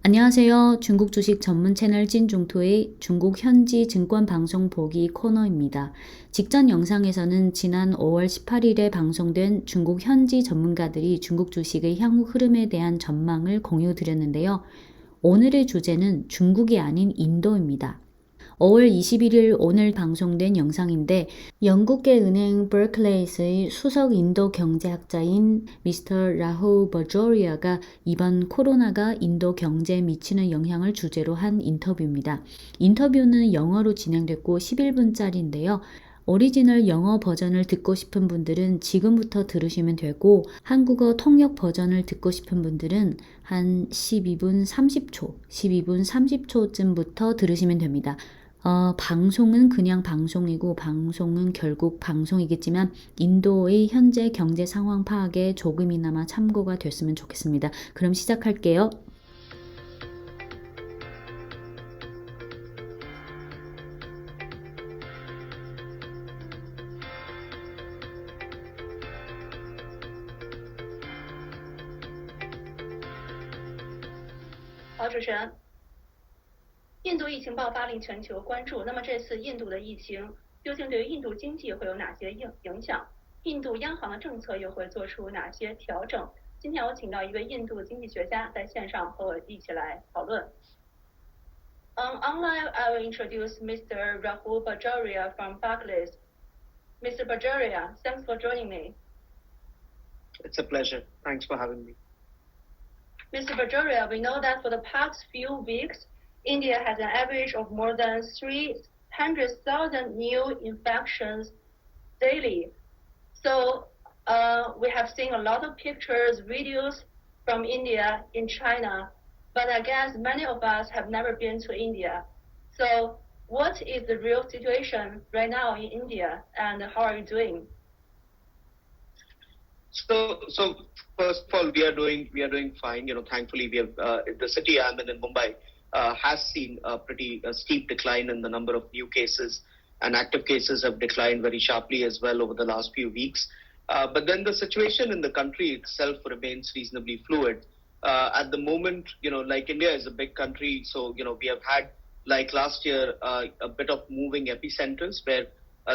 안녕하세요. 중국 주식 전문 채널 찐중토의 중국 현지 증권 방송 보기 코너입니다. 직전 영상에서는 지난 5월 18일에 방송된 중국 현지 전문가들이 중국 주식의 향후 흐름에 대한 전망을 공유 드렸는데요. 오늘의 주제는 중국이 아닌 인도입니다. 5월 21일 오늘 방송된 영상인데 영국계 은행 버클레이스의 수석 인도 경제학자인 미스터 라후 버조리아가 이번 코로나가 인도 경제에 미치는 영향을 주제로 한 인터뷰입니다. 인터뷰는 영어로 진행됐고 11분짜리인데요. 오리지널 영어 버전을 듣고 싶은 분들은 지금부터 들으시면 되고 한국어 통역 버전을 듣고 싶은 분들은 한 12분 30초쯤부터 들으시면 됩니다. 방송은 그냥 방송이고 방송은 결국 방송이겠지만 인도의 현재 경제 상황 파악에 조금이나마 참고가 됐으면 좋겠습니다. 그럼 시작할게요.印度疫情爆发令全球关注。那么这次印度的疫情究竟对于印度经济会有哪些影响？印度央行的政策又会做出哪些调整？今天我请到一位印度经济学家在线上和我一起来讨论。Online, I will introduce Mr. Rahul Bajoria from Barclays. Mr. Bajoria, thanks for joining me. It's a pleasure. Thanks for having me. Mr. Bajoria, we know that for the past few weeks, India has an average of more than 300,000 new infections daily. So we have seen a lot of pictures, videos from India in China, but I guess many of us have never been to India. So what is the real situation right now in India, and how are you doing? So first of all, we are doing fine. Thankfully, we have the city I'm in Mumbai has seen a pretty steep decline in the number of new cases, and active cases have declined very sharply as well over the last few weeks. But then the situation in the country itself remains reasonably fluid. At the moment, like India is a big country, so we have had, like last year, a bit of moving epicenters where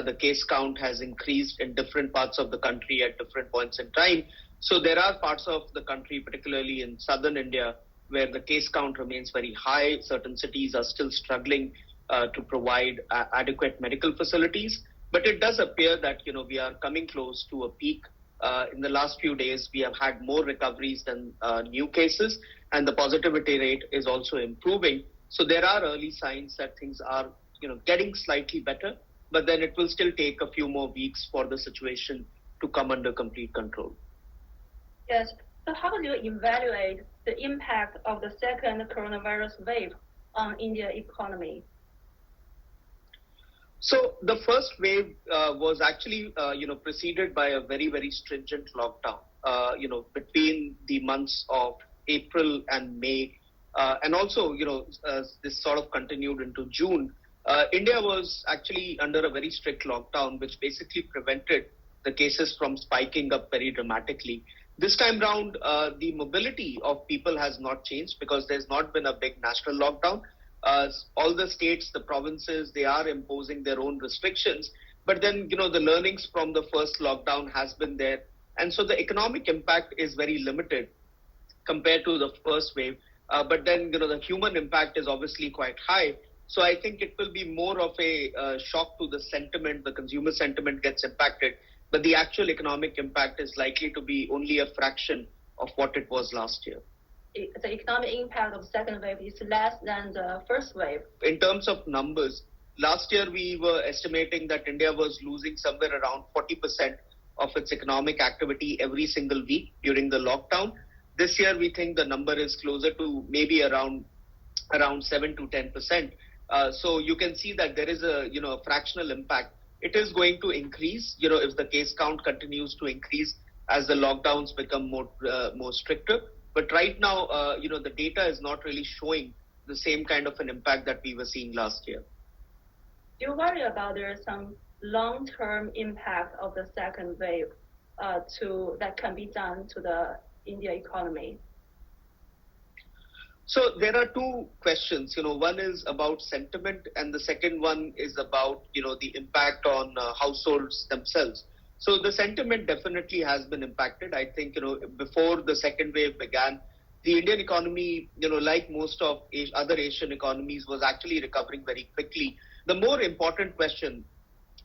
the case count has increased in different parts of the country at different points in time. So there are parts of the country, particularly in southern India, where the case count remains very high. Certain cities are still struggling to provide adequate medical facilities. But it does appear that, we are coming close to a peak. In the last few days, we have had more recoveries than new cases, and the positivity rate is also improving. So there are early signs that things are, getting slightly better, but then it will still take a few more weeks for the situation to come under complete control. Yes. So how do you evaluate the impact of the second coronavirus wave on India's economy? So the first wave was actually, preceded by a very, very stringent lockdown, between the months of April and May. And also, this sort of continued into June. India was actually under a very strict lockdown, which basically prevented the cases from spiking up very dramatically. This time round, the mobility of people has not changed because there's not been a big national lockdown. All the states, the provinces, they are imposing their own restrictions. But then, the learnings from the first lockdown has been there. And so the economic impact is very limited compared to the first wave. But then, the human impact is obviously quite high. So I think it will be more of a shock to the sentiment. The consumer sentiment gets impacted. But the actual economic impact is likely to be only a fraction of what it was last year. The economic impact of the second wave is less than the first wave. In terms of numbers, last year we were estimating that India was losing somewhere around 40% of its economic activity every single week during the lockdown. This year we think the number is closer to maybe around 7 to 10%. So you can see that there is a fractional impact. It is going to increase, if the case count continues to increase as the lockdowns become more stricter. But right now, the data is not really showing the same kind of an impact that we were seeing last year. Do you worry about there is some long-term impact of the second wave that can be done to the India economy? So there are two questions. One is about sentiment, and the second one is about the impact on households themselves. So the sentiment definitely has been impacted. I think before the second wave began, the Indian economy, like most of other Asian economies, was actually recovering very quickly. The more important question,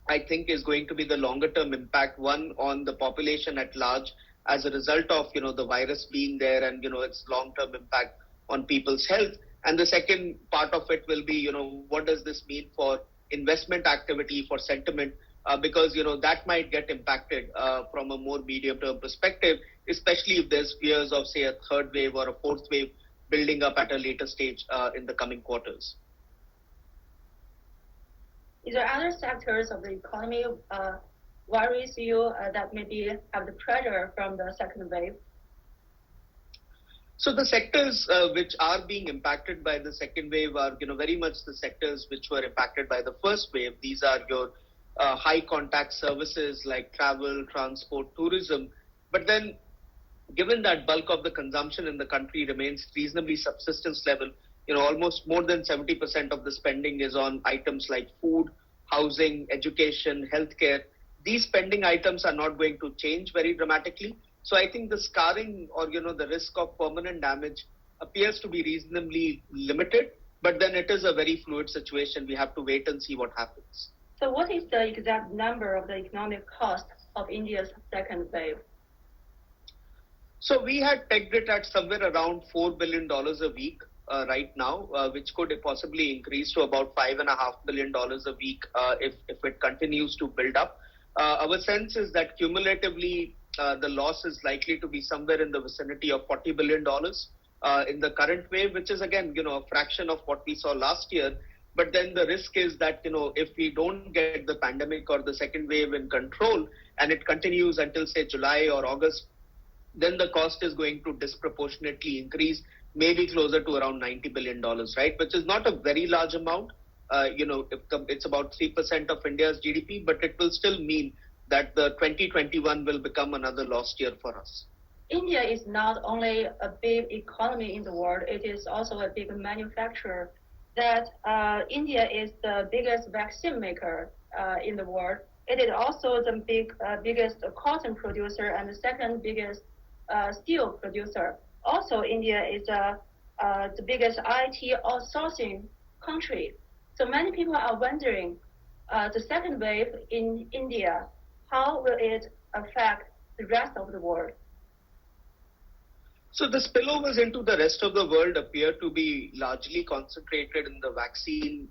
I think, is going to be the longer term impact, one on the population at large as a result of the virus being there, and its long term impact on people's health. And the second part of it will be what does this mean for investment activity, for sentiment, because that might get impacted from a more medium term perspective, especially if there's fears of, say, a third wave or a fourth wave building up at a later stage in the coming quarters. Is there other sectors of the economy worries you that maybe have the pressure from the second wave? So the sectors which are being impacted by the second wave are, very much the sectors which were impacted by the first wave. These are your high contact services like travel, transport, tourism. But then, given that bulk of the consumption in the country remains reasonably subsistence level, almost more than 70% of the spending is on items like food, housing, education, healthcare. These spending items are not going to change very dramatically. So I think the scarring or, the risk of permanent damage appears to be reasonably limited, but then it is a very fluid situation. We have to wait and see what happens. So what is the exact number of the economic cost of India's second wave? So we had pegged it at somewhere around $4 billion a week right now, which could possibly increase to about $5.5 billion a week if it continues to build up. Our sense is that cumulatively the loss is likely to be somewhere in the vicinity of $40 billion in the current wave, which is again, a fraction of what we saw last year. But then the risk is that, if we don't get the pandemic or the second wave in control and it continues until, say, July or August, then the cost is going to disproportionately increase, maybe closer to around $90 billion, right? Which is not a very large amount. It's about 3% of India's GDP, but it will still mean that the 2021 will become another lost year for us. India is not only a big economy in the world, it is also a big manufacturer. That India is the biggest vaccine maker in the world. It is also the biggest cotton producer and the second biggest steel producer. Also, India is the biggest IT outsourcing country. So many people are wondering, the second wave in India, how will it affect the rest of the world? So the spillovers into the rest of the world appear to be largely concentrated in the vaccine,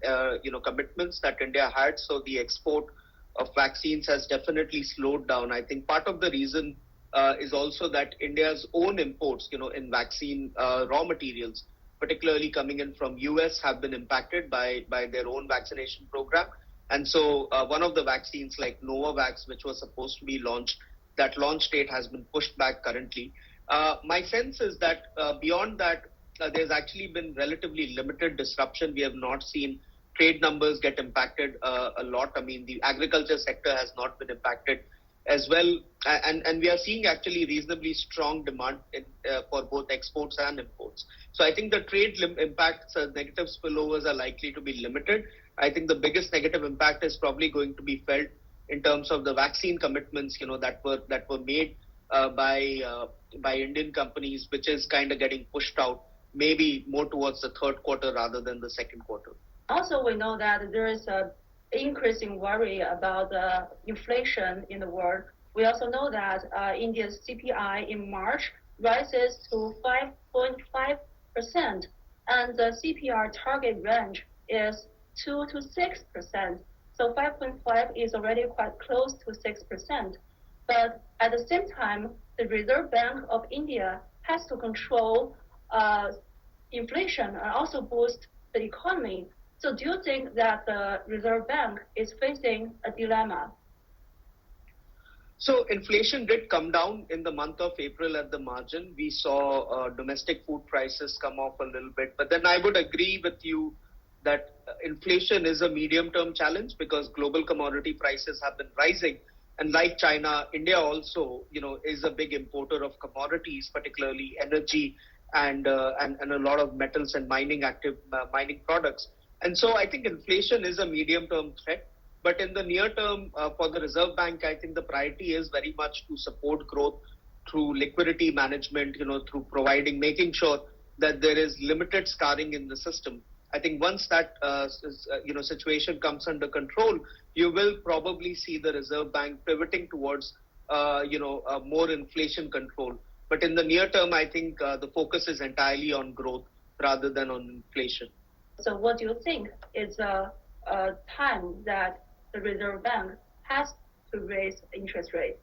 commitments that India had. So the export of vaccines has definitely slowed down. I think part of the reason is also that India's own imports, in vaccine raw materials, particularly coming in from US, have been impacted by their own vaccination program. And so one of the vaccines like Novavax, which was supposed to be launched, that launch date has been pushed back currently. My sense is that beyond that, there's actually been relatively limited disruption. We have not seen trade numbers get impacted a lot. I mean, the agriculture sector has not been impacted as well. And we are seeing actually reasonably strong demand for both exports and imports. So I think the trade impacts, negative spillovers are likely to be limited. I think the biggest negative impact is probably going to be felt in terms of the vaccine commitments, that were made by Indian companies, which is kind of getting pushed out maybe more towards the third quarter rather than the second quarter. Also, we know that there is an increasing worry about inflation in the world. We also know that India's CPI in March rises to 5.5%, and the CPI target range is 2 to 6%. So 5.5 is already quite close to 6%. But at the same time, the Reserve Bank of India has to control inflation and also boost the economy. So do you think that the Reserve Bank is facing a dilemma? So inflation did come down in the month of April at the margin. We saw domestic food prices come off a little bit. But then I would agree with you that inflation is a medium-term challenge because global commodity prices have been rising. And like China, India also, is a big importer of commodities, particularly energy and a lot of metals and mining products. And so I think inflation is a medium-term threat. But in the near term, for the Reserve Bank, I think the priority is very much to support growth through liquidity management, through making sure that there is limited scarring in the system. I think once that situation comes under control, you will probably see the Reserve Bank pivoting towards more inflation control. But in the near term, I think the focus is entirely on growth rather than on inflation. So what do you think is a time that the Reserve Bank has to raise interest rates?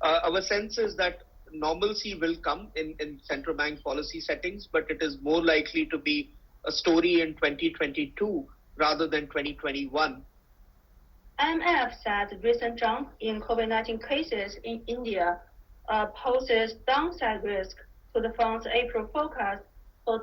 Our sense is that normalcy will come in central bank policy settings, but it is more likely to be a story in 2022 rather than 2021. IMF said recent jump in COVID-19 cases in India poses downside risk to the fund's April forecast for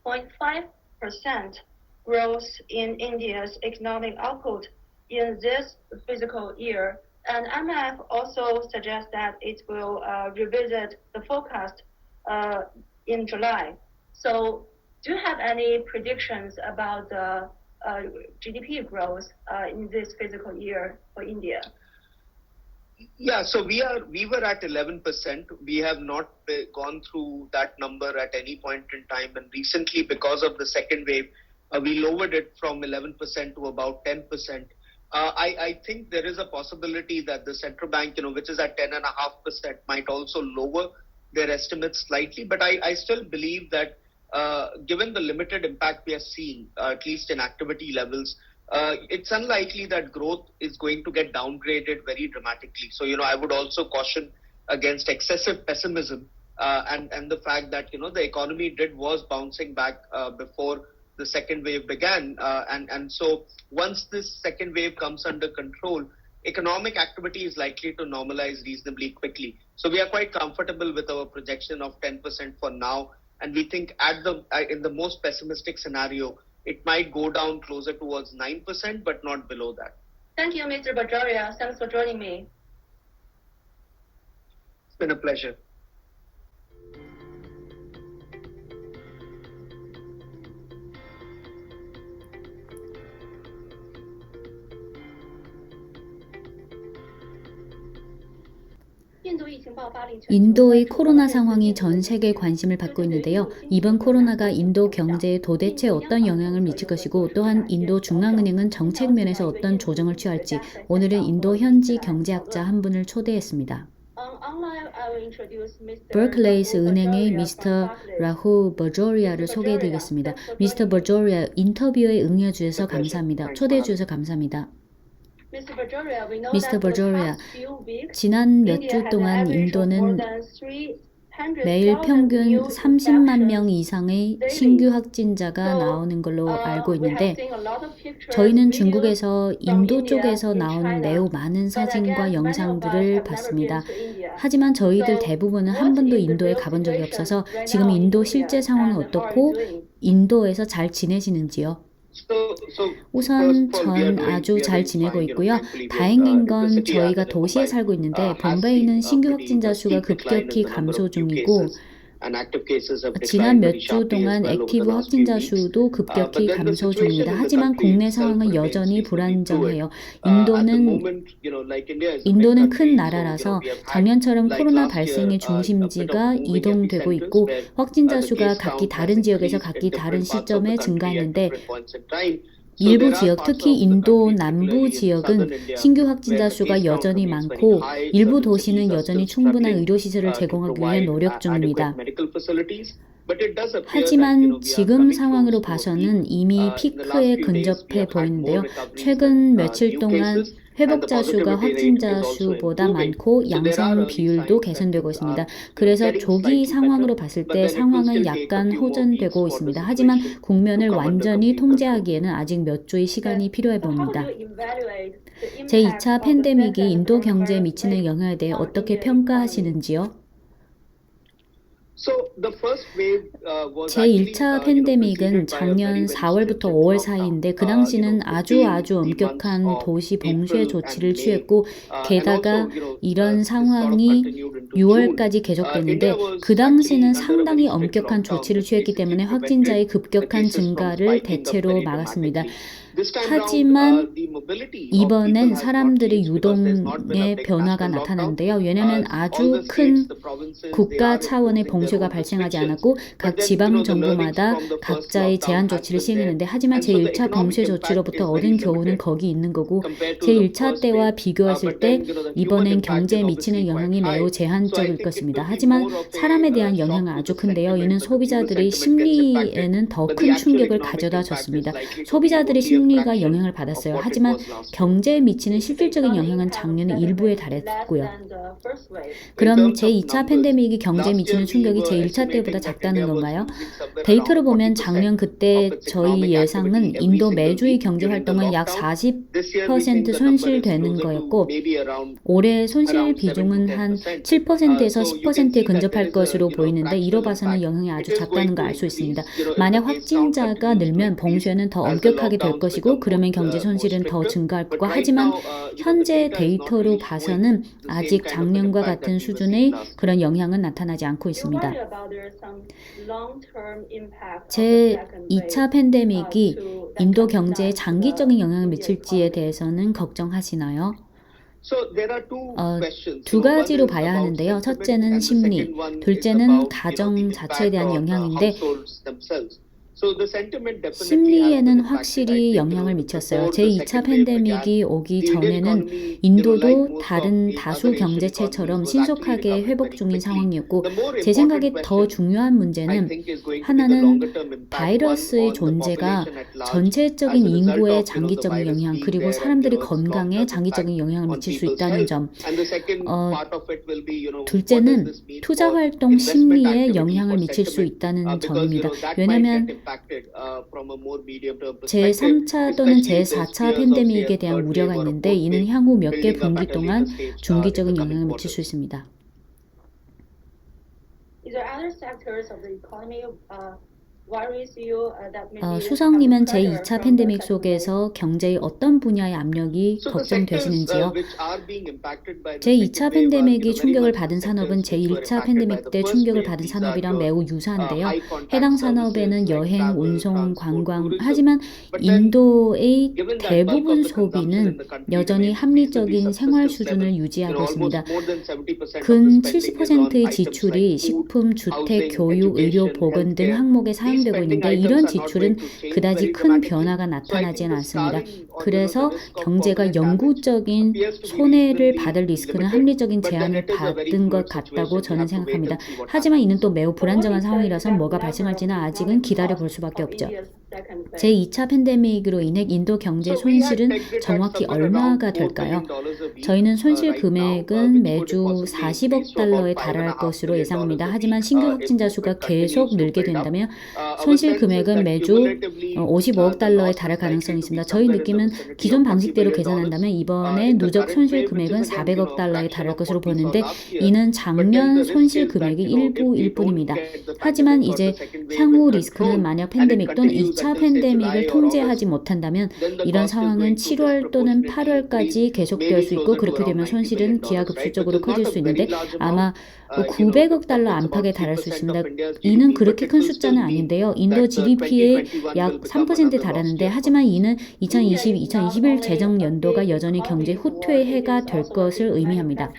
12.5% growth in India's economic output in this fiscal year. And IMF also suggests that it will revisit the forecast in July. So do you have any predictions about the GDP growth in this fiscal year for India? Yeah, so we were at 11%. We have not gone through that number at any point in time. And recently, because of the second wave, we lowered it from 11% to about 10%. I think there is a possibility that the central bank, which is at 10.5%, might also lower their estimates slightly. But I still believe that given the limited impact we are seeing, at least in activity levels, it's unlikely that growth is going to get downgraded very dramatically. So, I would also caution against excessive pessimism and the fact that, the economy was bouncing back before the second wave began. And so once this second wave comes under control, economic activity is likely to normalize reasonably quickly. So we are quite comfortable with our projection of 10% for now. And we think in the most pessimistic scenario, it might go down closer towards 9%, but not below that. Thank you, Mr. Bajoria. Thanks for joining me. It's been a pleasure. 인도의 코로나 상황이 전 세계 관심을 받고 있는데요. 이번 코로나가 인도 경제에 도대체 어떤 영향을 미칠 것이고 또한 인도 중앙은행은 정책 면에서 어떤 조정을 취할지 오늘은 인도 현지 경제학자 한 분을 초대했습니다. 버클레이스 은행의 미스터 라후 버조리아를 소개해드리겠습니다. 미스터 버조리아, 인터뷰에 응해주셔서 감사합니다. 초대해 주셔서 감사합니다. 미스터 버조리아, 지난 몇 주 동안 인도는 매일 평균 30만 명 이상의 신규 확진자가 나오는 걸로 알고 있는데 저희는 중국에서 인도 쪽에서 나오는 매우 많은 사진과 영상들을 봤습니다. 하지만 저희들 대부분은 한 번도 인도에 가본 적이 없어서 지금 인도 실제 상황은 어떻고 인도에서 잘 지내시는지요? 우선 전 아주 잘 지내고 있고요. 다행인 건 저희가 도시에 살고 있는데 bombay는 신규 확진자 수가 급격히 감소 중이고 지난 몇 주 동안 액티브 확진자 수도 급격히 감소 중입니다. 하지만 국내 상황은 여전히 불안정해요. 인도는 큰 나라라서 작년처럼 코로나 발생의 중심지가 이동되고 있고 확진자 수가 각기 다른 지역에서 각기 다른 시점에 증가하는데 일부 지역, 특히 인도 남부 지역은 신규 확진자 수가 여전히 많고 일부 도시는 여전히 충분한 의료시설을 제공하기 위해 노력 중입니다. 하지만 지금 상황으로 봐서는 이미 피크에 근접해 보이는데요. 최근 며칠 동안 회복자 수가 확진자 수보다 많고 양성 비율도 개선되고 있습니다. 그래서 조기 상황으로 봤을 때 상황은 약간 호전되고 있습니다. 하지만 국면을 완전히 통제하기에는 아직 몇 주의 시간이 필요해 보입니다. 제2차 팬데믹이 인도 경제에 미치는 영향에 대해 어떻게 평가하시는지요? So the first wave was 제1차 팬데믹은 작년 4월부터 5월 사이인데 그 당시는 아주 엄격한 도시 봉쇄 조치를 취했고 게다가 이런 상황이 6월까지 계속됐는데 그 당시는 상당히 엄격한 조치를 취했기 때문에 확진자의 급격한 증가를 대체로 막았습니다. 하지만 이번엔 사람들의 유동의 변화가 나타났는데요. 왜냐하면 아주 큰 국가 차원의 봉쇄가 발생하지 않았고 각 지방 정부마다 각자의 제한 조치를 시행했는데 하지만 제1차 봉쇄 조치로부터 얻은 교훈은 거기 있는 거고 제1차 때와 비교했을 때 이번엔 경제에 미치는 영향이 매우 제한적일 것입니다. 하지만 사람에 대한 영향은 아주 큰데요. 이는 소비자들의 심리에는 더 큰 충격을 가져다 줬습니다. 소비자들의 심리가 영향을 받았어요. 하지만 경제에 미치는 실질적인 영향은 작년에 일부에 달했고요. 그럼 제2차 팬데믹이 경제에 미치는 충격이 제1차 때보다 작다는 건가요? 데이터로 보면 작년 그때 저희 예상은 인도 매주의 경제 활동은 약 40% 손실되는 거였고 올해 손실 비중은 한 7%에서 10%에 근접할 것으로 보이는데 이로 봐서는 영향이 아주 작다는 걸 알 수 있습니다. 만약 확진자가 늘면 봉쇄는 더 엄격하게 될 것이고 그러면 경제 손실은 더 증가할 거고 하지만 현재 데이터로 봐서는 아직 작년과 같은 수준의 그런 영향은 나타나지 않고 있습니다. 제2차 팬데믹이 인도 경제에 장기적인 영향을 미칠지에 대해서는 걱정하시나요? 두 가지로 봐야 하는데요. 첫째는 심리, 둘째는 가정 자체에 대한 영향인데 심리에는 확실히 영향을 미쳤어요. 제2차 팬데믹이 오기 전에는 인도도 다른 다수 경제체처럼 신속하게 회복 중인 상황이었고 제 생각에 더 중요한 문제는 하나는 바이러스의 존재가 전체적인 인구에 장기적인 영향 그리고 사람들의 건강에 장기적인 영향을 미칠 수 있다는 점. 둘째는 투자활동 심리에 영향을 미칠 수 있다는 점입니다. 왜냐하면 제3차 또는 제4차 팬데믹에 대한 우려가 있는데 이는 향후 몇 개 분기 동안 중기적인 영향을 미칠 수 있습니다. 수성님은 제2차 팬데믹 속에서 경제의 어떤 분야의 압력이 걱정되시는지요? 제2차 팬데믹이 충격을 받은 산업은 제1차 팬데믹 때 충격을 받은 산업이랑 매우 유사한데요. 해당 산업에는 여행, 운송, 관광, 하지만 인도의 대부분 소비는 여전히 합리적인 생활 수준을 유지하고 있습니다. 근 70%의 지출이 식품, 주택, 교육, 의료, 보건 등 항목에 사용되고 있는데 이런 지출은 그다지 큰 변화가 나타나지는 않습니다. 그래서 경제가 영구적인 손해를 받을 리스크는 합리적인 제한을 받은 것 같다고 저는 생각합니다. 하지만 이는 또 매우 불안정한 상황이라서 뭐가 발생할지는 아직은 기다려볼 수밖에 없죠. 제2차 팬데믹으로 인해 인도 경제 손실은 정확히 얼마가 될까요? 저희는 손실 금액은 매주 40억 달러에 달할 것으로 예상합니다. 하지만 신규 확진자 수가 계속 늘게 된다면 손실 금액은 매주 55억 달러에 달할 가능성이 있습니다. 저희 느낌은 기존 방식대로 계산한다면 이번에 누적 손실 금액은 400억 달러에 달할 것으로 보는데 이는 작년 손실 금액의 일부일 뿐입니다. 하지만 이제 향후 리스크는 만약 팬데믹 또는 2차 팬데믹을 통제하지 못한다면 이런 상황은 7월 또는 8월까지 계속될 수 있고 그렇게 되면 손실은 기하급수적으로 커질 수 있는데 아마 900억 달러 안팎에 달할 수 있습니다. 이는 그렇게 큰 숫자는 아닌데요. 인도 GDP의 약 3%에 달하는데 하지만 이는 2020-2021 재정 연도가 여전히 경제 후퇴의 해가 될 것을 의미합니다.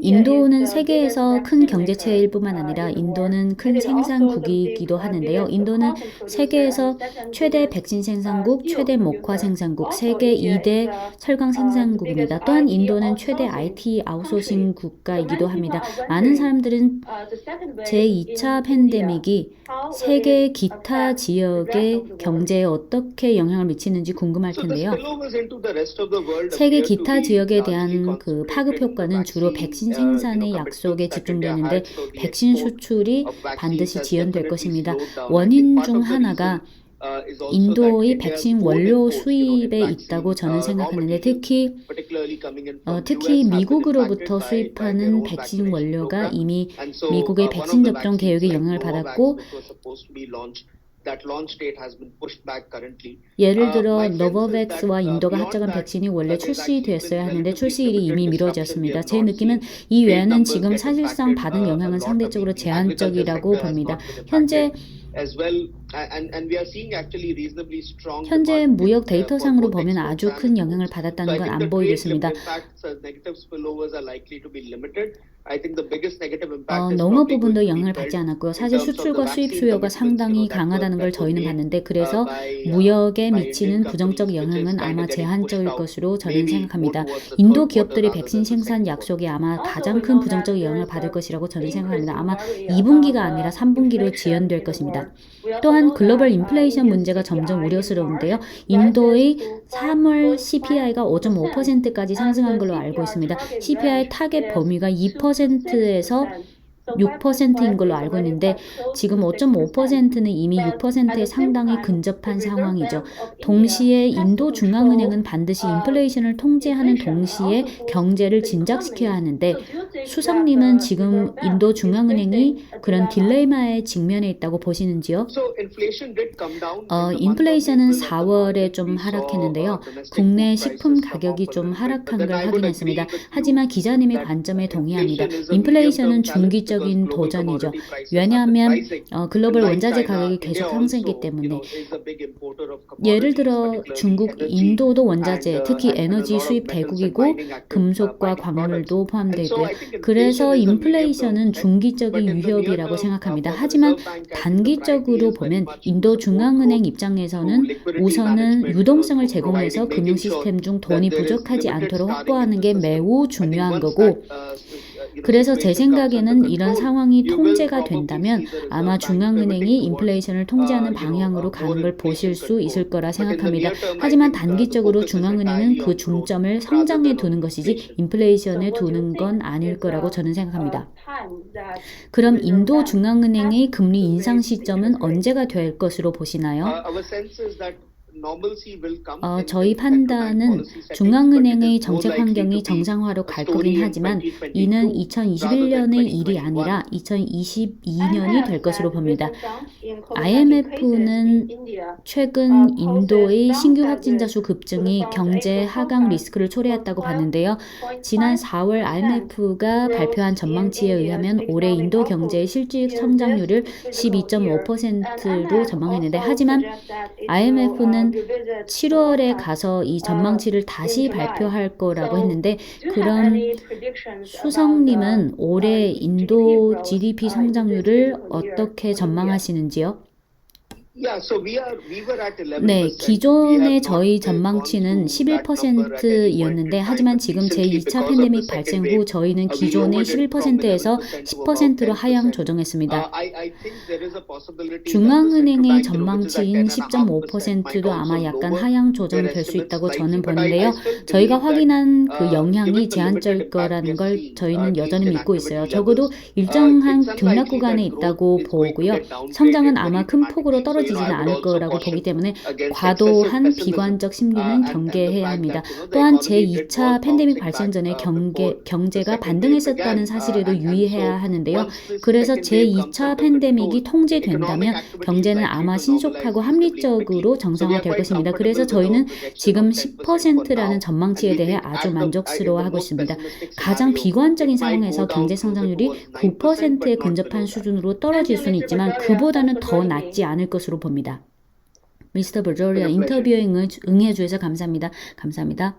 인도는 세계에서 큰 경제체일 뿐만 아니라 인도는 큰 생산국이기도 하는데요. 인도는 세계에서 최대 백신 생산국, 최대 목화 생산국, 세계 2대 철강 생산국입니다. 또한 인도는 최대 IT 아웃소싱 국가이기도 합니다. 많은 사람들은 제2차 팬데믹이 세계 기타 지역의 경제에 어떻게 영향을 미치는지 궁금할 텐데요. 세계 기타 지역에 대한 그 파급 효과는 주로 백신 생산의 약속에 집중되는데 백신 수출이 반드시 지연될 것입니다. 원인 중 하나가 is also that 인도의 India's 백신 own 원료 imports, 수입에 in 있다고 vaccine, 저는 raw 생각하는데 materials, particularly coming in from 특히 US, have been 미국으로부터 impacted by their 수입하는 own 백신 vaccination 원료가 program. 이미 And so, 미국의 one of 백신 the 접종 vaccines, 계획에 like 영향을 Novavax, 받았고 which was supposed to be launched, that launch date has been pushed back currently. 예를 들어 My sense is that 노바백스와 인도가 beyond 합작한 that, 백신이 원래 there's actually 출시됐어야 been 하는데 relatively 출시일이 이미 limited disruption. We 미뤄졌습니다. have 제 not 느낌은 seen 이 great 외에는 numbers 지금 get 사실상 impacted. 받은 A 영향은 lot. I 상대적으로 mean, the agriculture 제한적이라고 sector has 봅니다. not been 현재 impacted as well, and we are seeing actually reasonably strong 현재 demand 무역 for 데이터상으로 both 보면 exports 아주 and 큰 영향을 imports. So 받았다는 I 건 think 안 the 보이고 trade 있습니다. impacts, negative spillovers are likely to be limited. I think the biggest negative impact is 농업 probably 부분도 going to be 영향을 felt 받지 않았고요. in 사실 terms of the 수출과 수입 vaccine 수요가 commitments, 상당히 that 강하다는 걸 were 저희는 made 봤는데 그래서 by 무역에 by 미치는 Indian 부정적 companies, which is 영향은 kind 아마 of getting pushed 제한적일 out 것으로 저는 maybe more 생각합니다. towards the 인도 third quarter 기업들의 rather 백신 than the 생산 second quarter. 약속이 아마 Also, 가장 we 큰 know that 부정적 영향을 there's 받을 것이라고 저는 생각합니다. increasing 아마 worry 2분기가 about 아니라 the 3분기로 inflation 지연될 in the 것입니다. world. We also 또한 know 글로벌 that 인플레이션 India's 문제가 CPI 점점 in 우려스러운데요. March 인도의 rises to 3월 CPI가 5.5%, 5.5%까지 상승한 and 걸로 the 알고 CPI 있습니다. target CPI range 타겟 is 범위가 2 to 2%에서 6%. So 6%인 5.5 걸로 is 알고 already 있는데 quite close 지금 to 6%. 5.5%는 이미 But 6%에 at the same 상당히 time, 근접한 the Reserve 상황이죠. Bank of India 동시에 has to 인도 중앙은행은 control 반드시 인플레이션을 통제하는 inflation and 동시에 also boost 경제를 the 진작시켜야 economy. 하는데 So do you think 수석님은 that the 지금 Reserve Bank 인도 is 중앙은행이 facing a 그런 dilemma? 딜레마에 직면해 있다고 보시는지요? So inflation did come down in the month of 인플레이션은 April. At the 4월에 market, 좀 we saw 하락했는데요. domestic 국내 food 식품 prices come 가격이 off a 좀 little bit. But 하락한 then 걸 I would 확인했습니다. agree with you 하지만 기자님의 that 관점에 동의합니다. inflation is a 인플레이션은 medium-term challenge because 중기적인 global 도전이죠. commodity prices have been 왜냐하면 rising. 글로벌 And like 원자재 China, 가격이 India 계속 also, 상승했기 때문에 is a big importer of 예를 commodities, 들어 particularly 중국, energy 인도도 원자재, 특히 and a 에너지 lot of 수입 metals and 대국이고 mining 금속과 mining products. 광물도 And so 포함되고요. I think 그래서 inflation is a medium-term 인플레이션은 threat. But 중기적인 in the near 위협이라고 term, 생각합니다. for the 하지만 Reserve Bank, I think the priority 단기적으로 is very 보면 much to 인도 support 중앙은행 growth 입장에서는 through liquidity 우선은 management, 유동성을 through 제공해서 providing, 금융 making sure 시스템 중 that 돈이 there is 부족하지 limited 않도록 scarring in 확보하는 the 게 system. 매우 I think 중요한 once 거고 that 그래서 제 situation comes under 생각에는 이런 control, 상황이 you will 통제가 probably 된다면 see the 아마 Reserve Bank 중앙은행이 pivoting towards 인플레이션을 통제하는 방향으로 more 가는 걸 보실 inflation 수 control. 있을 거라 But in the 생각합니다. near term, I 하지만 think the 단기적으로 focus is 중앙은행은 entirely 그 on growth 중점을 rather 성장에 than on 두는 것이지 inflation. 인플레이션에 So what do you 두는 건 think 아닐 is 거라고 the 저는 생각합니다. time that 그럼 the Reserve 인도 Bank 중앙은행의 has 금리 to 인상 raise the 시점은 interest rate? 언제가 될 것으로 보시나요? Our sense is that normalcy will come in 저희 the central bank 판단은 policy settings, but it 중앙은행의 is more 정책 likely 환경이 to be 정상화로 a 갈 story 거긴 in 하지만 2022 이는 rather than 2021년의 일이 2021. 아니라 2022년이 될 것으로 봅니다. IMF는 IMF는 최근 인도의 신규 확진자 수 급증이 경제 하강 리스크를 초래했다고 봤는데요. 지난 4월 IMF가 발표한 전망치에 의하면 올해 인도 경제의 실질 성장률을 12.5%로 전망했는데 하지만 IMF는 7월에 가서 이 전망치를 다시 발표할 거라고 했는데 그럼 수석님은 올해 인도 GDP 성장률을 어떻게 전망하시는지요? 네, 기존의 저희 전망치는 11%였는데 하지만 지금 제2차 팬데믹 발생 후 저희는 기존의 11%에서 10%로 하향 조정했습니다. 중앙은행의 전망치인 10.5%도 아마 약간 하향 조정될 수 있다고 저는 보는데요. 저희가 확인한 그 영향이 제한적일 거라는 걸 저희는 여전히 믿고 있어요. 적어도 일정한 등락 구간에 있다고 보고요. 성장은 아마 큰 폭으로 떨어지지는 않을 거라고 보기 때문에 과도한 비관적 심리는 경계해야 합니다. 또한 제2차 팬데믹 발생 전에 경제가 반등했었다는 사실에도 유의해야 하는데요. 그래서 제2차 팬데믹이 통제된다면 경제는 아마 신속하고 합리적으로 정상화될 것입니다. 그래서 저희는 지금 10%라는 전망치에 대해 아주 만족스러워하고 있습니다. 가장 비관적인 상황에서 경제 성장률이 9%에 근접한 수준으로 떨어질 수는 있지만 그보다는 더 낮지 않을 것으로 봅니다. 미스터 버조리아 인터뷰에 응해주셔서 감사합니다. 감사합니다.